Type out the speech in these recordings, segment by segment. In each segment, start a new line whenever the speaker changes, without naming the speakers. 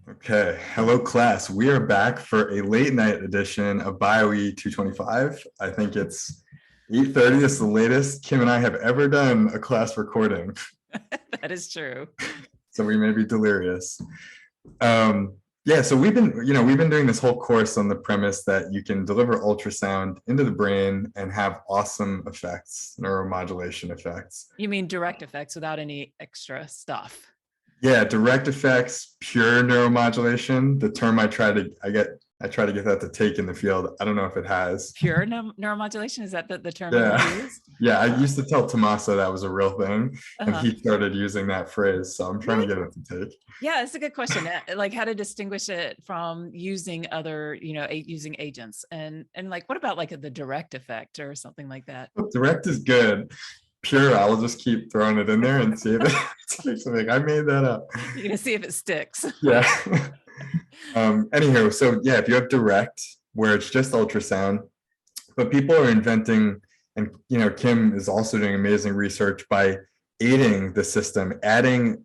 Okay, hello class. We are back for a late night edition of BioE 225. I think it's 8:30. It's the latest Kim and I have ever done a class recording,
That is true.
so we may be delirious. Yeah, so we've been doing this whole course on the premise that you can deliver ultrasound into the brain and have awesome effects, neuromodulation effects.
You mean direct effects without any extra stuff.
Yeah, direct effects, pure neuromodulation. The term I try to get that to take in the field. I don't know if it has.
Pure neuromodulation, is that the term you
Yeah.
use?
Yeah, I used to tell Tommaso that was a real thing, and
Uh-huh.
he started using that phrase. So I'm trying to
Really?
get it to take.
Yeah, it's a good question. Like how to distinguish it from using other, using agents, and like what about like the direct effect or something like that?
Direct is good. Pure, I'll just keep throwing it in there and see if it takes something. I made that up.
You're gonna see if it sticks.
Yeah. Anyhow, so yeah, if you have direct, where it's just ultrasound, but people are inventing, and Kim is also doing amazing research by aiding the system, adding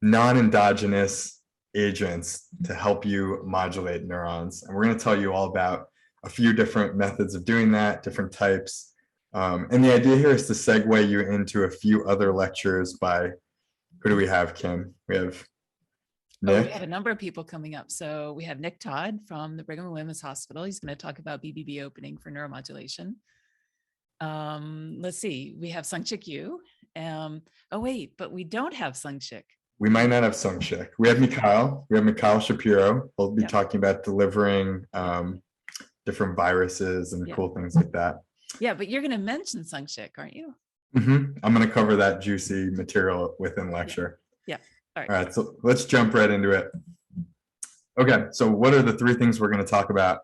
non-endogenous agents to help you modulate neurons. And we're going to tell you all about a few different methods of doing that, different types. And the idea here is to segue you into a few other lectures by, who do we have, Kim? We have
Oh, we
Nick.
have a number of people coming up. So we have Nick Todd from the Brigham and Women's Hospital. He's going to talk about BBB opening for neuromodulation. Let's see. We have Sungchik Yu. Oh wait, but we don't have Sungchik.
We might not have Sungchik. We have Mikhail. We have Mikhail Shapiro. We'll be talking about delivering different viruses and cool things like that.
Yeah, but you're going to mention Sungchik, aren't you?
I'm going to cover that juicy material within lecture.
Yeah.
All right. So let's jump right into it. Okay. So what are the three things we're going to talk about?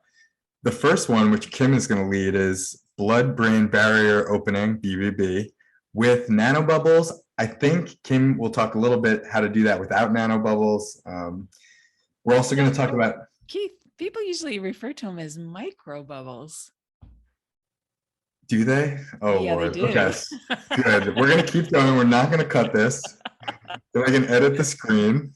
The first one, which Kim is going to lead, is blood-brain barrier opening, BBB, with nanobubbles. I think Kim will talk a little bit how to do that without nanobubbles. We're also going to talk about...
Keith, people usually refer to them as microbubbles.
Do they? Oh,
yeah,
Lord.
they do.
Okay, good. We're going to keep going. We're not going to cut this. Then I can edit the screen.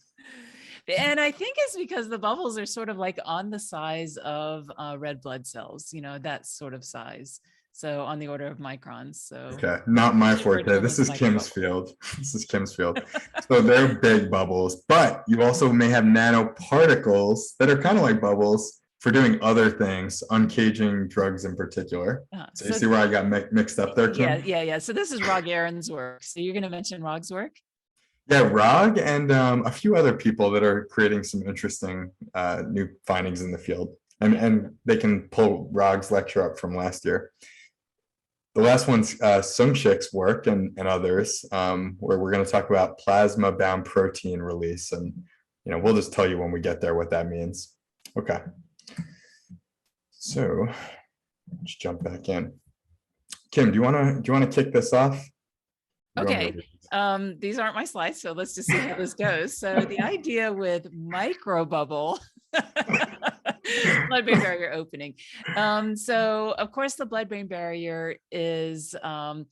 And I think it's because the bubbles are sort of like on the size of red blood cells, that sort of size. So on the order of microns. So
okay, not my forte. This is Kim's field. This is Kim's field. So they're big bubbles, but you also may have nanoparticles that are kind of like bubbles for doing other things, uncaging drugs in particular. So you see where I got mixed up there, Kim?
Yeah. So this is Rog Aaron's work. So you're going to mention Rog's work?
Yeah, Rog and a few other people that are creating some interesting new findings in the field. And they can pull Rog's lecture up from last year. The last one's Sungchik's work and others, where we're going to talk about plasma-bound protein release. And we'll just tell you when we get there what that means. Okay. So let's jump back in. Kim, do you want to kick this off?
Okay. These aren't my slides, so let's just see how this goes. So the idea with microbubble, blood-brain barrier opening. So of course the blood-brain barrier is a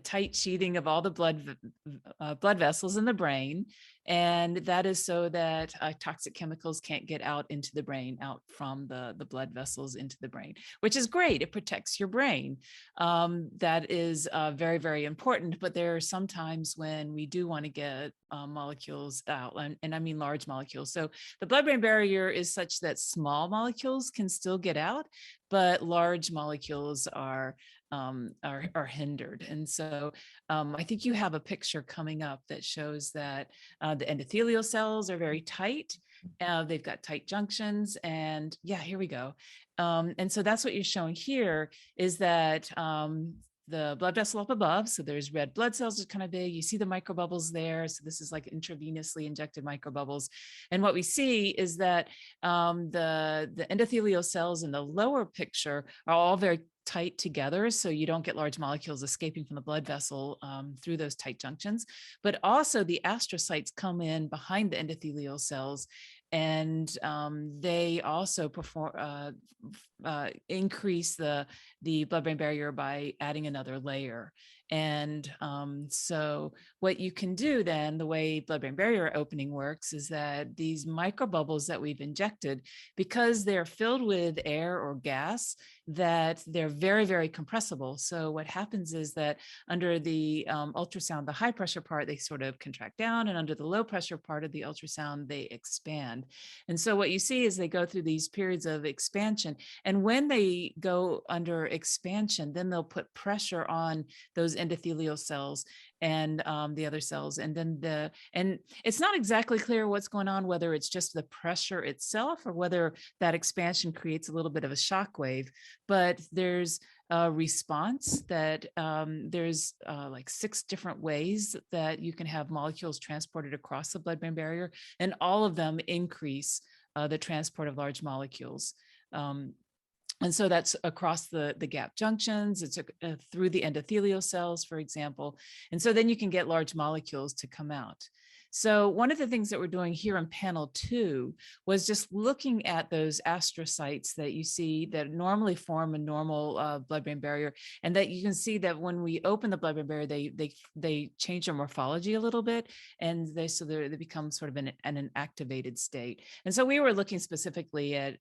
tight sheathing of all the blood vessels in the brain, and that is so that toxic chemicals can't get out into the brain, out from the blood vessels into the brain, which is great. It protects your brain. That is very, very important. But there are some times when we do want to get molecules out, and I mean large molecules. So the blood-brain barrier is such that small molecules can still get out, but large molecules are hindered. And so I think you have a picture coming up that shows that the endothelial cells are very tight. They've got tight junctions, and yeah, here we go. And so that's what you're showing here is that the blood vessel up above. So there's red blood cells are kind of big. You see the microbubbles there. So this is like intravenously injected microbubbles. And what we see is that the endothelial cells in the lower picture are all very tight together, so you don't get large molecules escaping from the blood vessel through those tight junctions. But also the astrocytes come in behind the endothelial cells, and they also increase the blood-brain barrier by adding another layer. And so what you can do then, the way blood-brain barrier opening works, is that these microbubbles that we've injected, because they're filled with air or gas, that they're very, very compressible. So what happens is that under the ultrasound, the high pressure part, they sort of contract down, and under the low pressure part of the ultrasound, they expand. And so what you see is they go through these periods of expansion. And when they go under expansion, then they'll put pressure on those endothelial cells and the other cells. And then and it's not exactly clear what's going on, whether it's just the pressure itself or whether that expansion creates a little bit of a shock wave. But there's a response that there's like 6 different ways that you can have molecules transported across the blood-brain barrier, and all of them increase the transport of large molecules. And so that's across the gap junctions, it's through the endothelial cells, for example. And so then you can get large molecules to come out. So one of the things that we're doing here in panel 2 was just looking at those astrocytes that you see that normally form a normal blood-brain barrier, and that you can see that when we open the blood-brain barrier, they change their morphology a little bit, and they become sort of an activated state. And so we were looking specifically at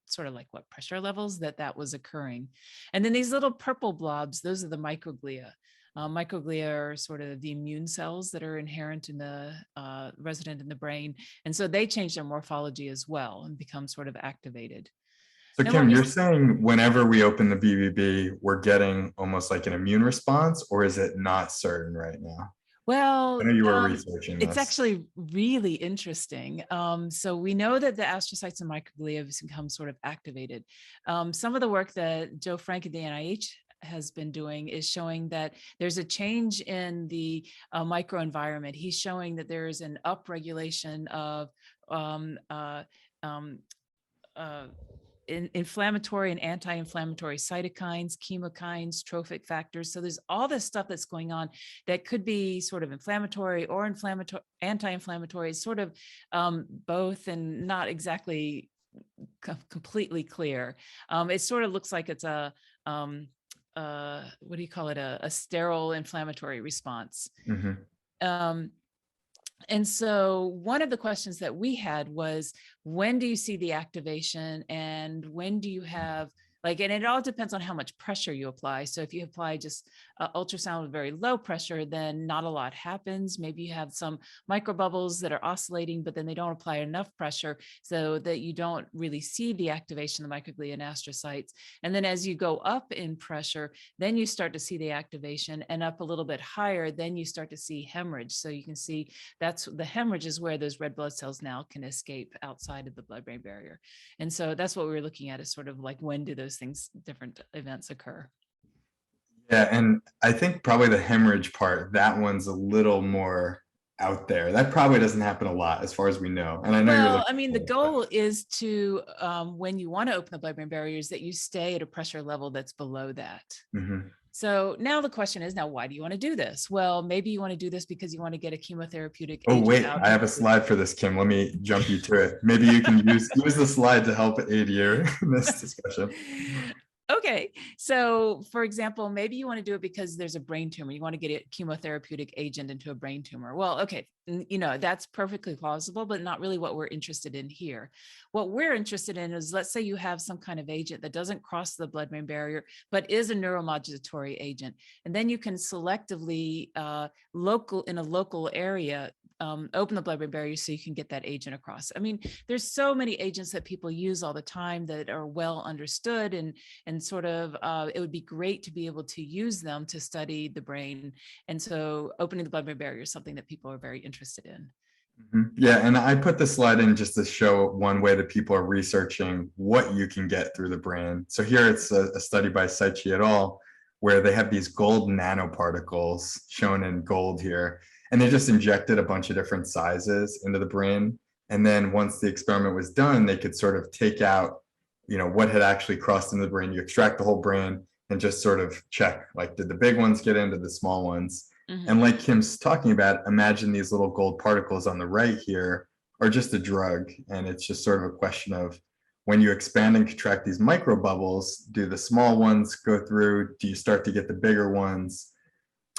sort of like what pressure levels that was occurring. And then these little purple blobs, those are the microglia. Microglia are sort of the immune cells that are inherent in the resident in the brain. And so they change their morphology as well and become sort of activated.
So
And
Kim, you're saying whenever we open the BBB, we're getting almost like an immune response, or is it not certain right now?
Well,
I know you were researching
it's
this.
actually really interesting. So we know that the astrocytes and microglia have become sort of activated. Some of the work that Joe Frank at the NIH has been doing is showing that there's a change in the microenvironment. He's showing that there is an upregulation of inflammatory and anti-inflammatory cytokines, chemokines, trophic factors. So there's all this stuff that's going on that could be sort of inflammatory or anti-inflammatory, sort of both, and not exactly completely clear. It sort of looks like it's a what do you call it? A sterile inflammatory response.
Mm-hmm.
And so one of the questions that we had was, when do you see the activation, and when do you have and it all depends on how much pressure you apply. So if you apply just ultrasound with very low pressure, then not a lot happens. Maybe you have some microbubbles that are oscillating, but then they don't apply enough pressure so that you don't really see the activation of the microglia and astrocytes. And then as you go up in pressure, then you start to see the activation, and up a little bit higher, then you start to see hemorrhage. So you can see that's the hemorrhage is where those red blood cells now can escape outside of the blood-brain barrier. And so that's what we were looking at, is sort of like, when do those different events occur?
Yeah, and I think probably the hemorrhage part, that one's a little more out there. That probably doesn't happen a lot as far as we know. And I know you're
Well,
looking
I mean, the
at it, but
goal is to, when you want to open the blood-brain barriers, that you stay at a pressure level that's below that.
Mhm.
So now the question is, now, why do you want to do this? Well, maybe you want to do this because you want to get a chemotherapeutic
Oh,
agent
wait,
out
I have a
into
slide for this, Kim. Let me jump you to it. Maybe you can use the slide to help aid you in this discussion.
Okay, so for example, maybe you want to do it because there's a brain tumor. You want to get a chemotherapeutic agent into a brain tumor. Well, okay, that's perfectly plausible, but not really what we're interested in here. What we're interested in is, let's say you have some kind of agent that doesn't cross the blood-brain barrier, but is a neuromodulatory agent. And then you can selectively, in a local area, open the blood-brain barrier so you can get that agent across. I mean, there's so many agents that people use all the time that are well understood, and sort of it would be great to be able to use them to study the brain. And so opening the blood-brain barrier is something that people are very interested in.
Yeah, and I put this slide in just to show one way that people are researching what you can get through the brain. So here it's a study by Saichi et al., where they have these gold nanoparticles shown in gold here, and they just injected a bunch of different sizes into the brain. And then once the experiment was done, they could sort of take out, what had actually crossed into the brain. You extract the whole brain and just sort of check, like, did the big ones get into the small ones?
Mm-hmm.
And like Kim's talking about, imagine these little gold particles on the right here are just a drug. And it's just sort of a question of, when you expand and contract these microbubbles, do the small ones go through? Do you start to get the bigger ones?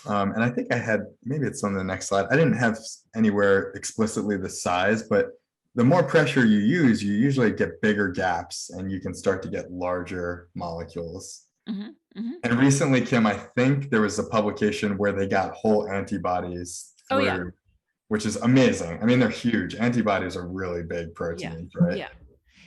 And I think I had, maybe it's on the next slide. I didn't have anywhere explicitly the size, but the more pressure you use, you usually get bigger gaps and you can start to get larger molecules.
Mhm, mhm.
And recently, Kim, I think there was a publication where they got whole antibodies
Oh, yeah.
through, which is amazing. I mean, they're huge. Antibodies are really big
Yeah.
proteins, right?
Yeah.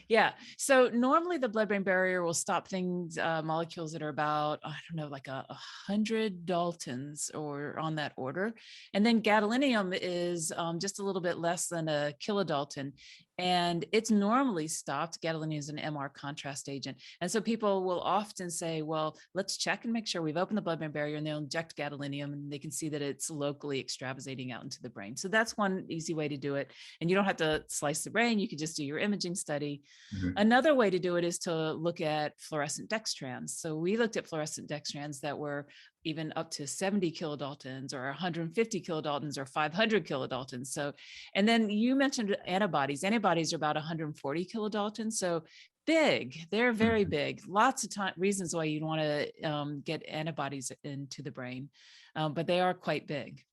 Yeah. So normally the blood-brain barrier will stop molecules that are about, I don't know, like 100 Daltons or on that order. And then gadolinium is just a little bit less than a kilodalton. And it's normally stopped. Gadolinium is an MR contrast agent. And so people will often say, well, let's check and make sure we've opened the blood-brain barrier, and they'll inject gadolinium and they can see that it's locally extravasating out into the brain. So that's one easy way to do it. And you don't have to slice the brain. You could just do your imaging study.
Mhm.
Another way to do it is to look at fluorescent dextrans. So we looked at fluorescent dextrans that were even up to 70 kilodaltons or 150 kilodaltons or 500 kilodaltons. So, and then you mentioned antibodies. Antibodies are about 140 kilodaltons. So big, they're very
Mhm.
big. Lots of reasons why you'd want to get antibodies into the brain, but they are quite big.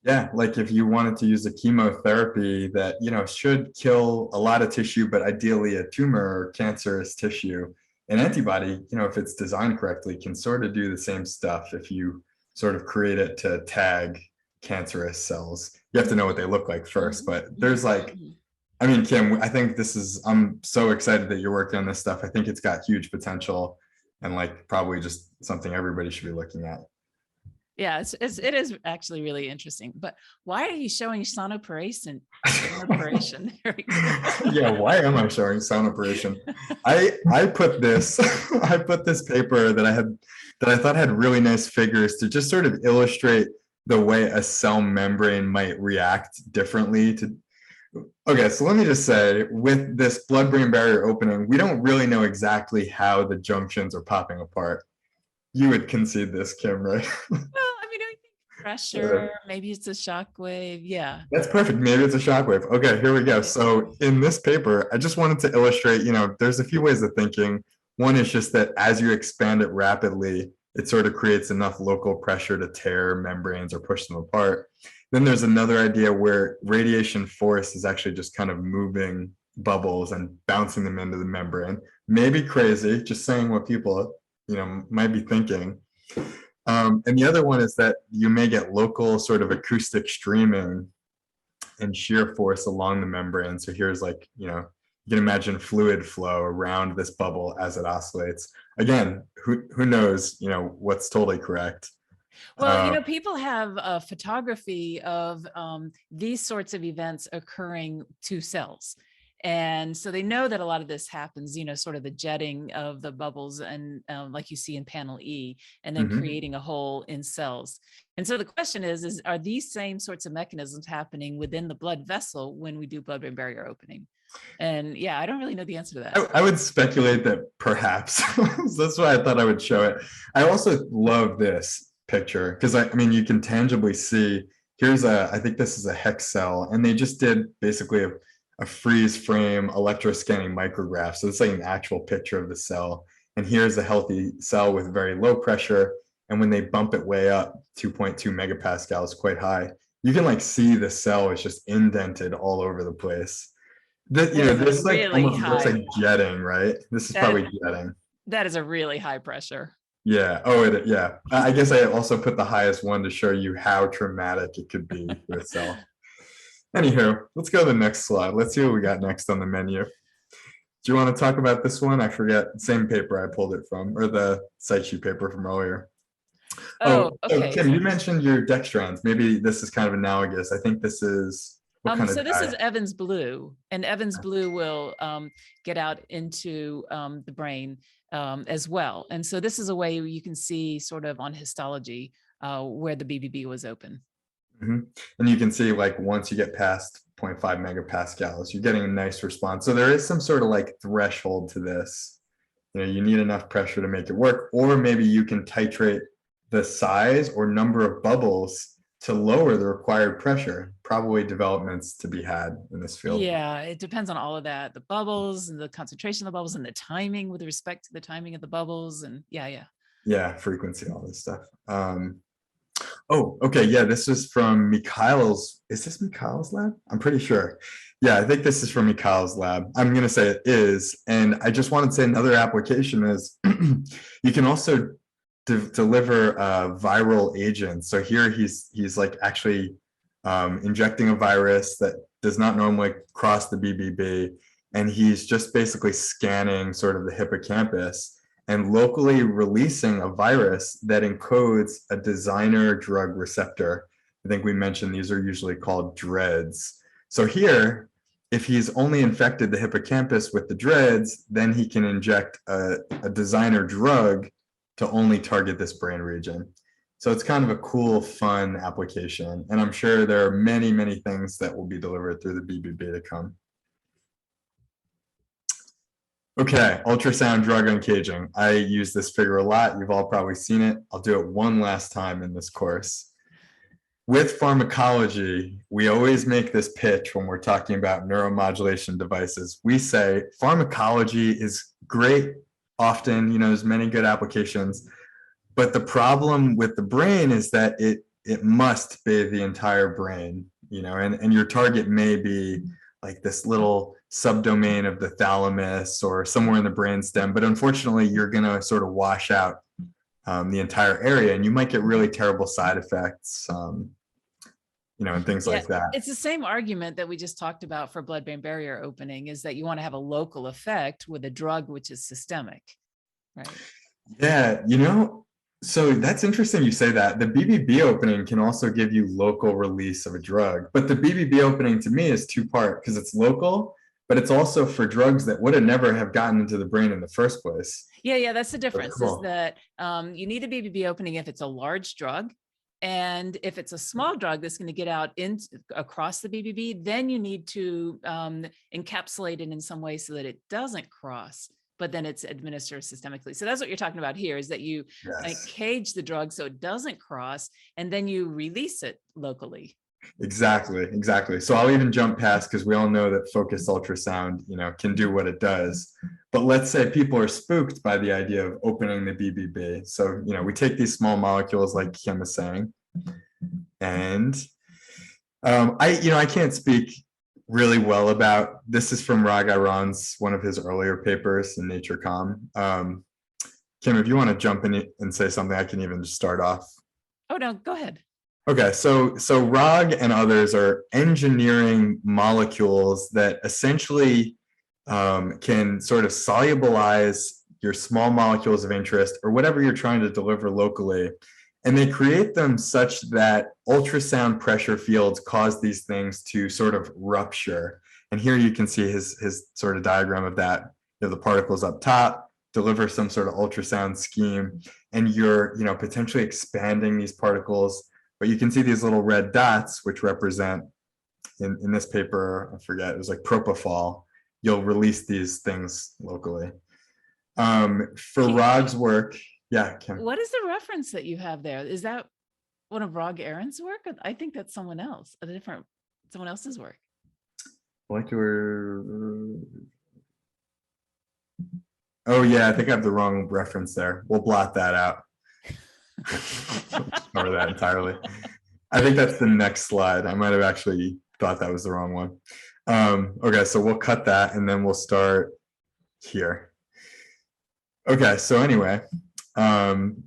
Yeah, like if you wanted to use a chemotherapy that, should kill a lot of tissue, but ideally a tumor or cancerous tissue, an antibody, if it's designed correctly, can sort of do the same stuff if you sort of create it to tag cancerous cells. You have to know what they look like first,
Mhm,
but
mhm,
there's like,
mhm.
I mean, Kim, I think I'm so excited that you're working on this stuff. I think it's got huge potential and like probably just something everybody should be looking at.
Yeah, it is actually really interesting. But why are you showing sonoporation? Sonoporation. There we
Yeah,
go.
why am I showing sound operation? I put this I put this paper that I thought had really nice figures to just sort of illustrate the way a cell membrane might react differently to. Okay, so let me just say, with this blood-brain barrier opening, we don't really know exactly how the junctions are popping apart. You would concede this, Kim, right?
Well, I mean, I think pressure, maybe it's a shock wave. Yeah.
That's perfect. Maybe it's a shockwave. Okay, here we go.
Yeah.
So in this paper, I just wanted to illustrate, there's a few ways of thinking. One is just that as you expand it rapidly, it sort of creates enough local pressure to tear membranes or push them apart. Then there's another idea where radiation force is actually just kind of moving bubbles and bouncing them into the membrane. Maybe crazy, just saying what people, might be thinking. And the other one is that you may get local sort of acoustic streaming and shear force along the membrane. So here's like, you can imagine fluid flow around this bubble as it oscillates. Again, who knows, what's totally correct.
Well,
Uh,
people have a photography of these sorts of events occurring to cells. And so they know that a lot of this happens, sort of the jetting of the bubbles and like you see in panel E, and then
mhm.
creating a hole in cells. And so the question is are these same sorts of mechanisms happening within the blood vessel when we do blood-brain barrier opening? And yeah, I don't really know the answer to that.
I would speculate that perhaps. That's why I thought I would show it. I also love this picture because I mean, you can tangibly see I think this is a hex cell, and they just did basically a freeze frame electroscanning micrograph. So it's like an actual picture of the cell. And here's a healthy cell with very low pressure. And when they bump it way up, 2.2 megapascals, quite high, you can like see the cell is just indented all over the place.
That is a
This like
really
almost looks
high,
like jetting, right? This is
that
probably jetting.
that is a really high pressure.
Yeah. Oh, yeah. I guess I also put the highest one to show you how traumatic it could be to itself. Anywho, let's go to the next slide. Let's see what we got next on the menu. Do you want to talk about this one? I forget. Same paper I pulled it from, or the site sheet paper from earlier.
Oh,
Oh, so
okay.
Kim, you mentioned your dextrans. Maybe this is kind of analogous. I think this is what kind of
So this is
dye?
Evans blue, and Evans blue will get out into the brain as well. And so this is a way you can see sort of on histology where the BBB was open.
Mhm. And you can see like once you get past 0.5 megapascals, you're getting a nice response. So there is some sort of like threshold to this. You need enough pressure to make it work, or maybe you can titrate the size or number of bubbles to lower the required pressure. Probably developments to be had in this field.
Yeah, it depends on all of that, the bubbles and the concentration of the bubbles and the timing with respect to the timing of the bubbles. And yeah, yeah.
Yeah, frequency, all this stuff. Oh, okay. Yeah, this is from Mikhail's. Is this Mikhail's lab? I'm pretty sure. Yeah, I think this is from Mikhail's lab. I'm going to say it is. And I just wanted to say another application is you can also deliver viral agents. So here he's like actually injecting a virus that does not normally cross the BBB. And he's just basically scanning sort of the hippocampus and locally releasing a virus that encodes a designer drug receptor. I think we mentioned these are usually called DREADs. So here, if he's only infected the hippocampus with the DREADs, then he can inject a designer drug to only target this brain region. So it's kind of a cool, fun application. And I'm sure there are many, many things that will be delivered through the BBB to come. Okay, ultrasound drug uncaging. I use this figure a lot. You've all probably seen it. I'll do it one last time in this course. With pharmacology, we always make this pitch when we're talking about neuromodulation devices. We say pharmacology is great often, there's many good applications, but the problem with the brain is that it must bathe the entire brain, and your target may be like this little subdomain of the thalamus or somewhere in the brainstem, but unfortunately you're going to sort of wash out the entire area, and you might get really terrible side effects, and things like that.
It's the same argument that we just talked about for blood-brain barrier opening, is that you want to have a local effect with a drug which is systemic, right?
Yeah, so that's interesting you say that. The BBB opening can also give you local release of a drug, but the BBB opening to me is two-part because it's local, but it's also for drugs that would have never have gotten into the brain in the first place.
Yeah, that's the difference.
Cool.
Is that you need a BBB opening if it's a large drug. And if it's a small drug that's going to get out across the BBB, then you need to encapsulate it in some way so that it doesn't cross, but then it's administered systemically. So that's what you're talking about here, is that you cage the drug so it doesn't cross, and then you release it locally.
Exactly. So I'll even jump past, because we all know that focused ultrasound, can do what it does. But let's say people are spooked by the idea of opening the BBB. So, we take these small molecules like Kim was saying, and I can't speak really well about, this is from Raga Ron's, one of his earlier papers in Nature Com. Kim, if you want to jump in and say something, I can even just start off.
Oh, no, go ahead.
Okay, so Rog and others are engineering molecules that essentially can sort of solubilize your small molecules of interest or whatever you're trying to deliver locally. And they create them such that ultrasound pressure fields cause these things to sort of rupture. And here you can see his sort of diagram of that. The particles up top deliver some sort of ultrasound scheme, and you're potentially expanding these particles. But you can see these little red dots, which represent, in this paper, I forget, it was like propofol. You'll release these things locally. For Rod's work, yeah, Kim.
What is the reference that you have there? Is that one of Rog Aaron's work? I think that's someone else, someone else's work.
Oh yeah, I think I have the wrong reference there. We'll blot that out. Cover that entirely. I think that's the next slide. I might have actually thought that was the wrong one. Okay, so we'll cut that and then we'll start here. Okay, so anyway, and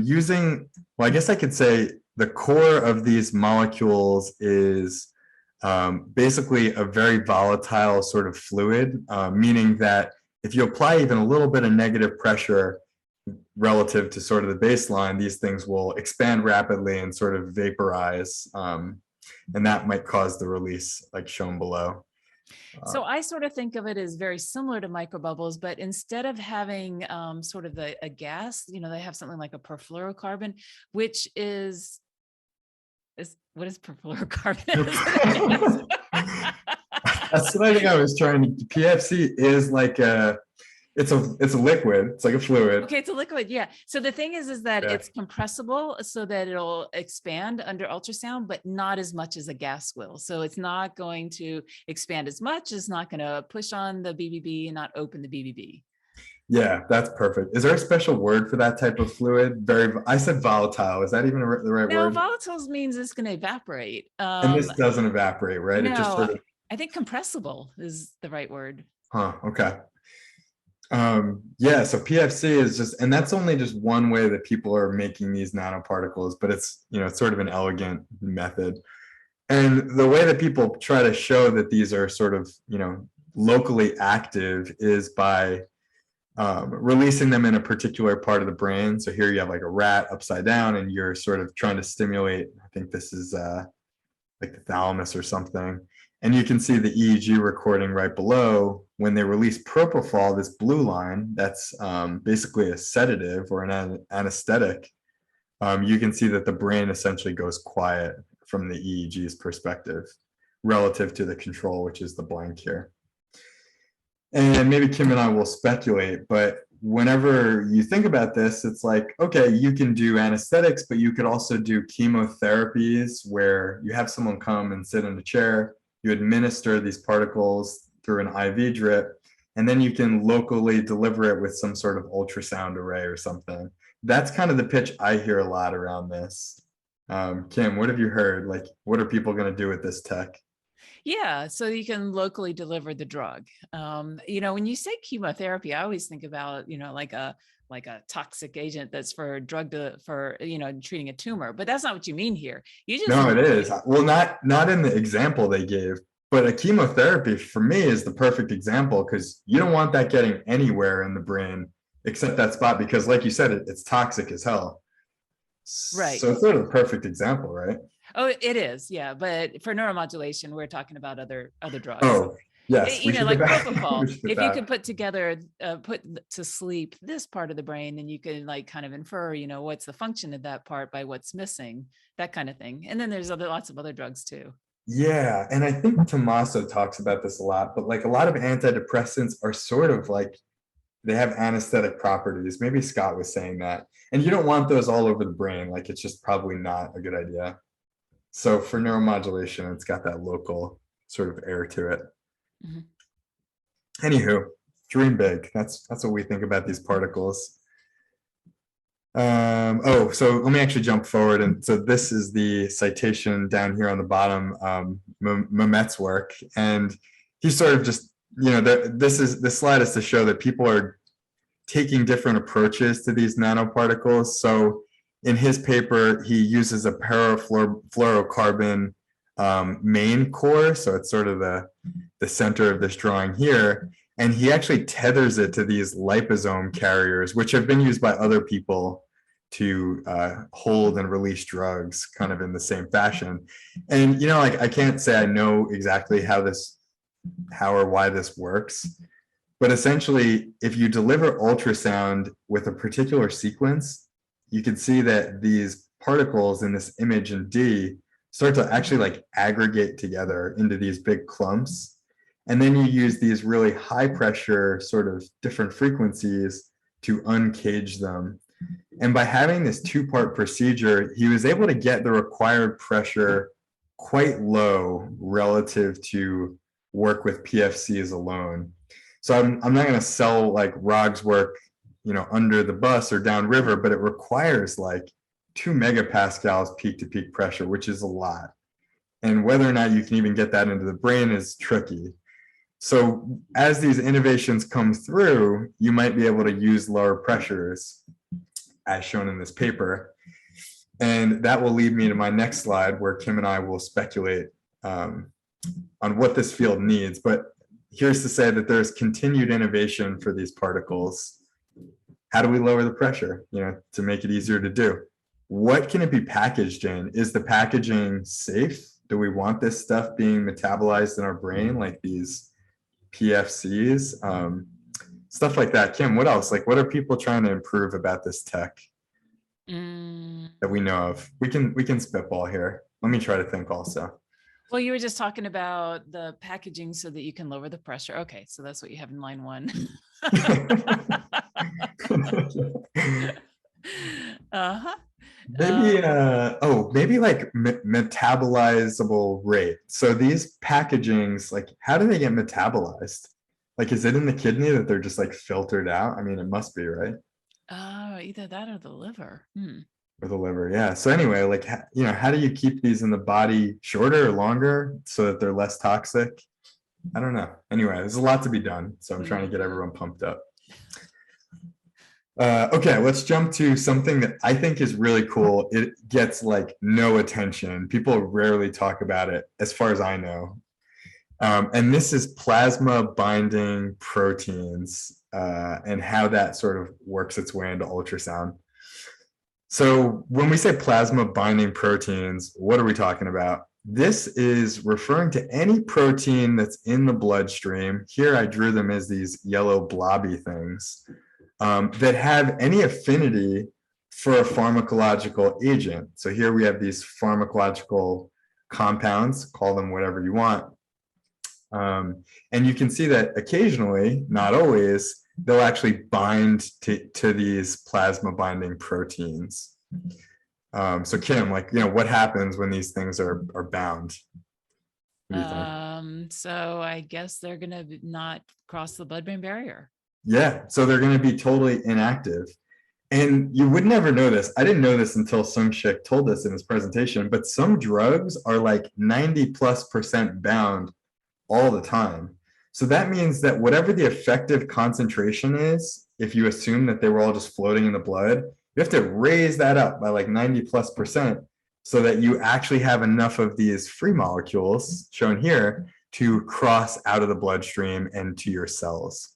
using, well, I guess I could say the core of these molecules is basically a very volatile sort of fluid, meaning that if you apply even a little bit of negative pressure relative to sort of the baseline, these things will expand rapidly and sort of vaporize, and that might cause the release like shown below.
So I sort of think of it as very similar to microbubbles, but instead of having sort of a gas, they have something like a perfluorocarbon, which is what is perfluorocarbon?
That's what I think I was trying to. PFC is like it's a liquid. It's like a fluid.
Okay, it's a liquid. Yeah. So the thing is that it's compressible so that it'll expand under ultrasound, but not as much as a gas will. So it's not going to expand as much. It's not going to push on the BBB and not open the BBB.
Yeah, that's perfect. Is there a special word for that type of fluid? I said volatile. Is that even the right
No,
word?
volatiles means it's going to evaporate.
And this doesn't evaporate, right? It just
No,
sort of,
I think compressible is the right word.
huh, okay. Yeah, so PFC is just, and that's only just one way that people are making these nanoparticles, but it's, it's sort of an elegant method. And the way that people try to show that these are sort of, locally active is by releasing them in a particular part of the brain. So here you have like a rat upside down, and you're sort of trying to stimulate, I think this is like the thalamus or something. And you can see the EEG recording right below. When they release propofol, this blue line, that's basically a sedative or an anesthetic. You can see that the brain essentially goes quiet from the EEG's perspective relative to the control, which is the blank here. And maybe Kim and I will speculate, but whenever you think about this, it's like, okay, you can do anesthetics, but you could also do chemotherapies where you have someone come and sit in a chair, you administer these particles through an IV drip, and then you can locally deliver it with some sort of ultrasound array or something. That's kind of the pitch I hear a lot around this. Kim, what have you heard? Like, what are people going to do with this tech?
Yeah, so you can locally deliver the drug. When you say chemotherapy, I always think about, like a toxic agent that's for treating a tumor, but that's not what you mean here. You just
No, it
mean,
is. Well, not in the example they gave, but a chemotherapy for me is the perfect example because you don't want that getting anywhere in the brain except that spot because, like you said, it's toxic as hell.
right.
So it's sort of a perfect example, right?
Oh, it is, yeah. But for neuromodulation, we're talking about other drugs.
Oh, yes, we should get
Like
back.
propofol.
We should get
If you
back.
could put together, put to sleep this part of the brain, then you can like kind of infer, what's the function of that part by what's missing, that kind of thing. And then there's lots of other drugs too.
Yeah, and I think Tommaso talks about this a lot, but like a lot of antidepressants are sort of like they have anesthetic properties. Maybe Scott was saying that. And you don't want those all over the brain. Like it's just probably not a good idea. So for neuromodulation, it's got that local sort of air to it.
Mhm.
Anywho, dream big. That's what we think about these particles. So let me actually jump forward. And so this is the citation down here on the bottom, Mamet's work. And he sort of just, this slide is to show that people are taking different approaches to these nanoparticles. So in his paper, he uses a parafluorocarbon main core. So it's sort of the center of this drawing here. And he actually tethers it to these liposome carriers, which have been used by other people to hold and release drugs kind of in the same fashion. And, like I can't say I know exactly how or why this works. But essentially, if you deliver ultrasound with a particular sequence, you can see that these particles in this image in D start to actually like aggregate together into these big clumps. And then you use these really high pressure sort of different frequencies to uncage them. And by having this two-part procedure, he was able to get the required pressure quite low relative to work with PFCs alone. So I'm not going to sell like Rog's work, under the bus or downriver, but it requires like 2 megapascals peak to peak pressure, which is a lot. And whether or not you can even get that into the brain is tricky. So as these innovations come through, you might be able to use lower pressures as shown in this paper. And that will lead me to my next slide where Kim and I will speculate on what this field needs. But here's to say that there's continued innovation for these particles. How do we lower the pressure, to make it easier to do? What can it be packaged in? Is the packaging safe? Do we want this stuff being metabolized in our brain like these PFCs? Stuff like that. Kim, what else? Like, what are people trying to improve about this tech that we know of? We can spitball here. Let me try to think also.
Well, you were just talking about the packaging so that you can lower the pressure. Okay, so that's what you have in line one. Uh-huh.
Maybe like metabolizable rate. So these packagings, like how do they get metabolized? Like, is it in the kidney that they're just like filtered out? I mean, it must be, right?
Oh, either that or the liver.
Or the liver, yeah. So anyway, like, you know, how do you keep these in the body shorter or longer so that they're less toxic? I don't know. Anyway, there's a lot to be done, so I'm trying to get everyone pumped up. Okay, let's jump to something that I think is really cool. It gets like no attention. People rarely talk about it, as far as I know. And this is plasma binding proteins and how that sort of works its way into ultrasound. So when we say plasma binding proteins, what are we talking about? This is referring to any protein that's in the bloodstream. Here I drew them as these yellow blobby things that have any affinity for a pharmacological agent. So here we have these pharmacological compounds, call them whatever you want. And you can see that occasionally, not always, they'll actually bind to these plasma binding proteins. So Kim, like, you know, what happens when these things are bound? What do you think?
So I guess they're gonna not cross the blood-brain barrier.
Yeah, so they're going to be totally inactive. And you would never know this. I didn't know this until Sung-Shik told us in his presentation, but some drugs are like 90+% bound all the time. So that means that whatever the effective concentration is, if you assume that they were all just floating in the blood, you have to raise that up by like 90+% so that you actually have enough of these free molecules shown here to cross out of the bloodstream and to your cells.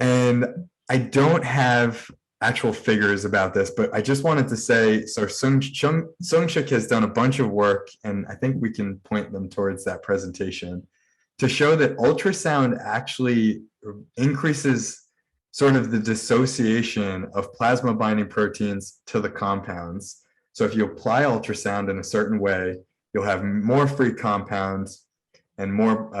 And I don't have actual figures about this, but I just wanted to say, so Sung-Shik has done a bunch of work, and I think we can point them towards that presentation to show that ultrasound actually increases sort of the dissociation of plasma binding proteins to the compounds. So if you apply ultrasound in a certain way, you'll have more free compounds and more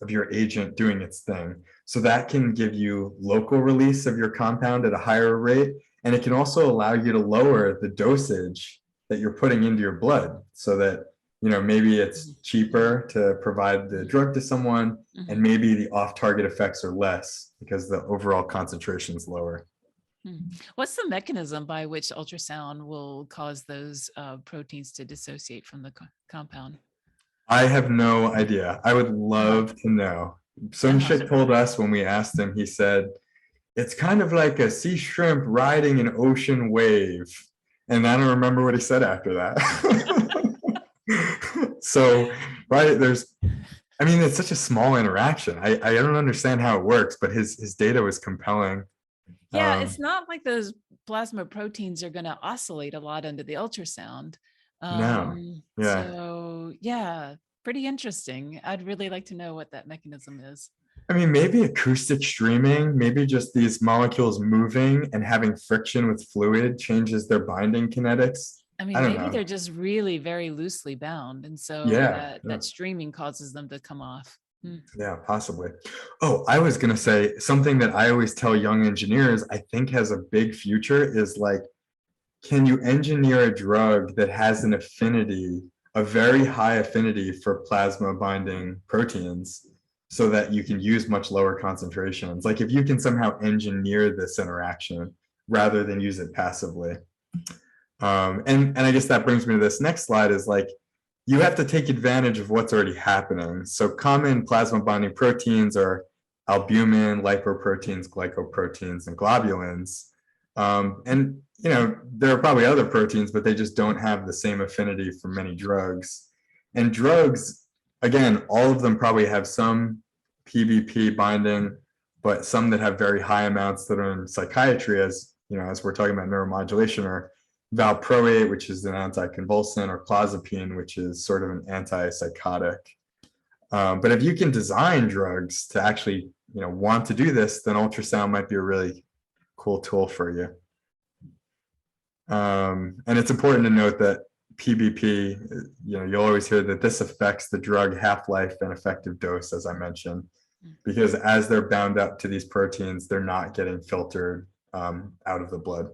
of your agent doing its thing. So that can give you local release of your compound at a higher rate. And it can also allow you to lower the dosage that you're putting into your blood so that, you know, maybe it's cheaper to provide the drug to someone and maybe the off-target effects are less because the overall concentration is lower.
What's the mechanism by which ultrasound will cause those proteins to dissociate from the compound?
I have no idea. I would love to know. Sung-Shik told us when we asked him, he said, it's kind of like a sea shrimp riding an ocean wave. And I don't remember what he said after that. So, right, I mean, it's such a small interaction. I don't understand how it works, but his data was compelling.
Yeah, it's not like those plasma proteins are going to oscillate a lot under the ultrasound.
No, yeah.
So yeah, pretty interesting. I'd really like to know what that mechanism is.
I mean, maybe acoustic streaming, maybe just these molecules moving and having friction with fluid changes their binding kinetics.
I mean, maybe they're just really very loosely bound. And so that streaming causes them to come off.
Yeah, possibly. Oh, I was going to say something that I always tell young engineers I think has a big future is like, can you engineer a drug that has an affinity, a very high affinity for plasma binding proteins so that you can use much lower concentrations? Like if you can somehow engineer this interaction rather than use it passively. And I guess that brings me to this next slide is like, you have to take advantage of what's already happening. So common plasma binding proteins are albumin, lipoproteins, glycoproteins, and globulins. And you know, there are probably other proteins, but they just don't have the same affinity for many drugs. And drugs, again, all of them probably have some PBP binding, but some that have very high amounts that are in psychiatry, as you know, as we're talking about neuromodulation, are valproate, which is an anticonvulsant, or clozapine, which is sort of an antipsychotic. But if you can design drugs to actually, you know, want to do this, then ultrasound might be a really cool tool for you. And it's important to note that PBP, you know, you'll always hear that this affects the drug half-life and effective dose, as I mentioned, because as they're bound up to these proteins, they're not getting filtered out of the blood.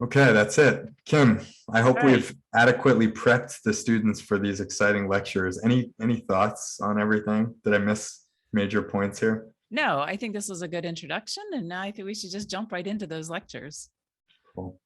Okay, that's it. Kim, I hope
All right.
we've adequately prepped the students for these exciting lectures. Any thoughts on everything? Did I miss major points here?
No, I think this was a good introduction, and now I think we should just jump right into those lectures.
Cool.